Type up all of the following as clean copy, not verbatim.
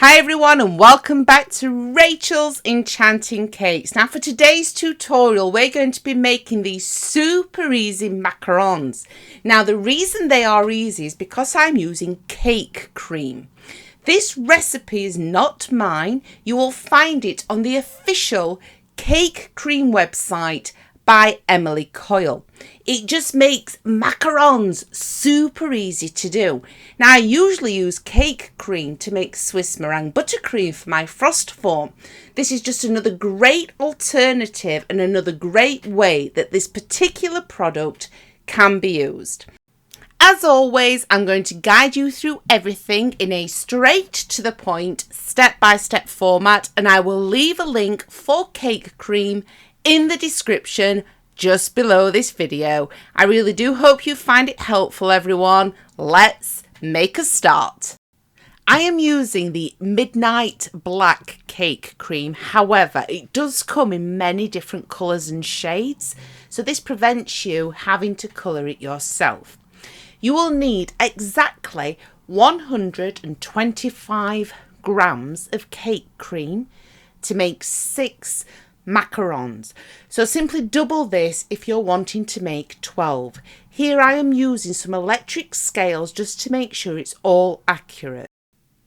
Hi everyone and welcome back to Rachel's Enchanting Cakes. Now for today's tutorial we're going to be making these super easy macarons. Now the reason they are easy is because I'm using cake cream. This recipe is not mine. You will find it on the official cake cream website by Emily Coyle. It just makes macarons super easy to do. Now I usually use cake cream to make Swiss Meringue Buttercream for my frost form. This is just another great alternative and another great way that this particular product can be used. As always, I'm going to guide you through everything in a straight to the point, step-by-step format, and I will leave a link for cake cream in the description just below this video. I really do hope you find it helpful, everyone. Let's make a start. I am using the Midnight Black cake cream. However, it does come in many different colours and shades, so this prevents you having to colour it yourself. You will need exactly 125 grams of cake cream to make 6 macarons. So simply double this if you're wanting to make 12. Here I am using some electric scales just to make sure it's all accurate.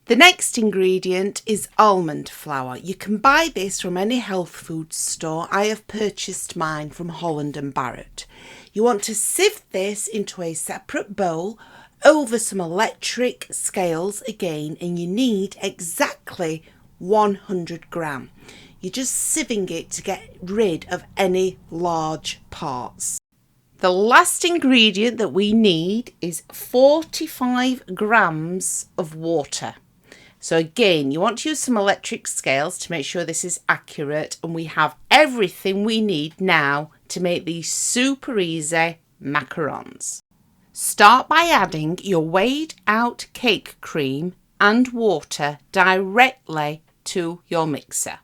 The next ingredient is almond flour. You can buy this from any health food store. I have purchased mine from Holland & Barrett. You want to sieve this into a separate bowl over some electric scales again, and you need exactly 100 gram. You're just sieving it to get rid of any large parts. The last ingredient that we need is 45 grams of water. So again, you want to use some electric scales to make sure this is accurate, and we have everything we need now to make these super easy macarons. Start by adding your weighed out cake cream and water directly to your mixer.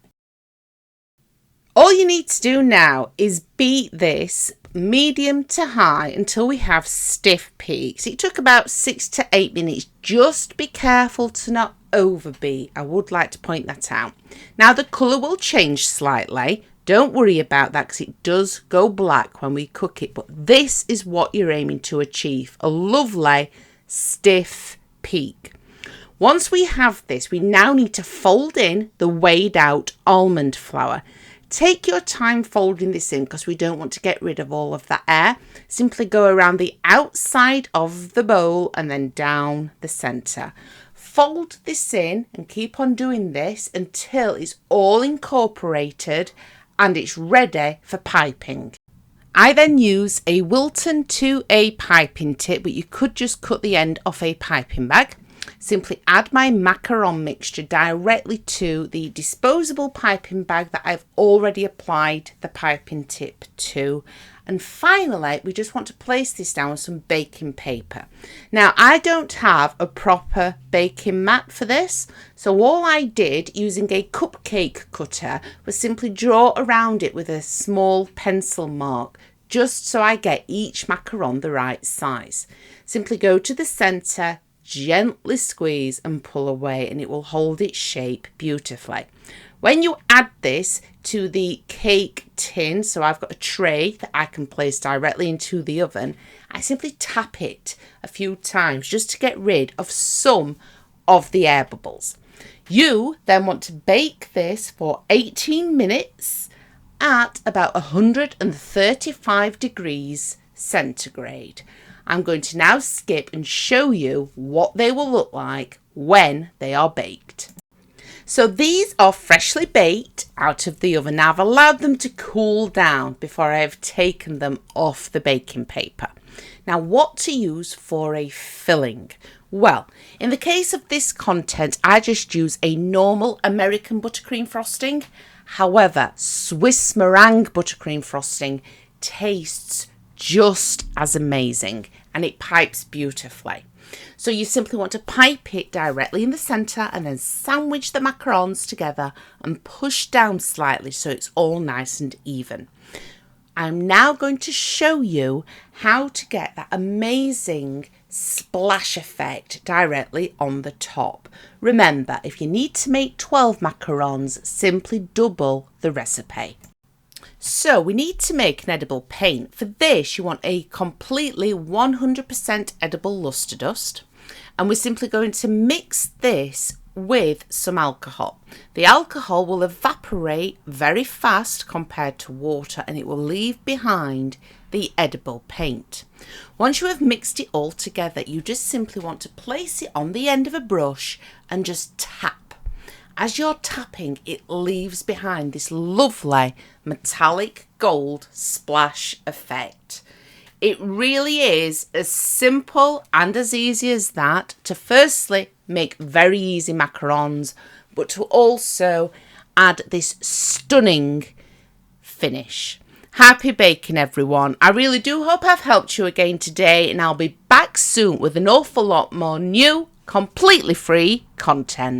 All you need to do now is beat this medium to high until we have stiff peaks. It took about 6 to 8 minutes. Just be careful to not overbeat. I would like to point that out. Now the colour will change slightly. Don't worry about that because it does go black when we cook it. But this is what you're aiming to achieve. A lovely stiff peak. Once we have this, we now need to fold in the weighed out almond flour. Take your time folding this in because we don't want to get rid of all of that air. Simply go around the outside of the bowl and then down the centre. Fold this in and keep on doing this until it's all incorporated and it's ready for piping. I then use a Wilton 2A piping tip, but you could just cut the end off a piping bag. Simply add my macaron mixture directly to the disposable piping bag that I've already applied the piping tip to. And finally, we just want to place this down with some baking paper. Now, I don't have a proper baking mat for this, so all I did using a cupcake cutter was simply draw around it with a small pencil mark, just so I get each macaron the right size. Simply go to the centre, gently squeeze and pull away, and it will hold its shape beautifully. When you add this to the cake tin, so I've got a tray that I can place directly into the oven, I simply tap it a few times just to get rid of some of the air bubbles. You then want to bake this for 18 minutes at about 135 degrees centigrade. I'm going to now skip and show you what they will look like when they are baked. So these are freshly baked out of the oven. Now I've allowed them to cool down before I have taken them off the baking paper. Now what to use for a filling? Well, in the case of this content, I just use a normal American buttercream frosting. However, Swiss Meringue Buttercream frosting tastes just as amazing and it pipes beautifully. So you simply want to pipe it directly in the centre and then sandwich the macarons together and push down slightly so it's all nice and even. I'm now going to show you how to get that amazing splash effect directly on the top. Remember, if you need to make 12 macarons, simply double the recipe. So we need to make an edible paint. For this, you want a completely 100% edible luster dust. And we're simply going to mix this with some alcohol. The alcohol will evaporate very fast compared to water, and it will leave behind the edible paint. Once you have mixed it all together, you just simply want to place it on the end of a brush and just tap. As you're tapping, it leaves behind this lovely metallic gold splash effect. It really is as simple and as easy as that to firstly make very easy macarons, but to also add this stunning finish. Happy baking, everyone. I really do hope I've helped you again today, and I'll be back soon with an awful lot more new, completely free content.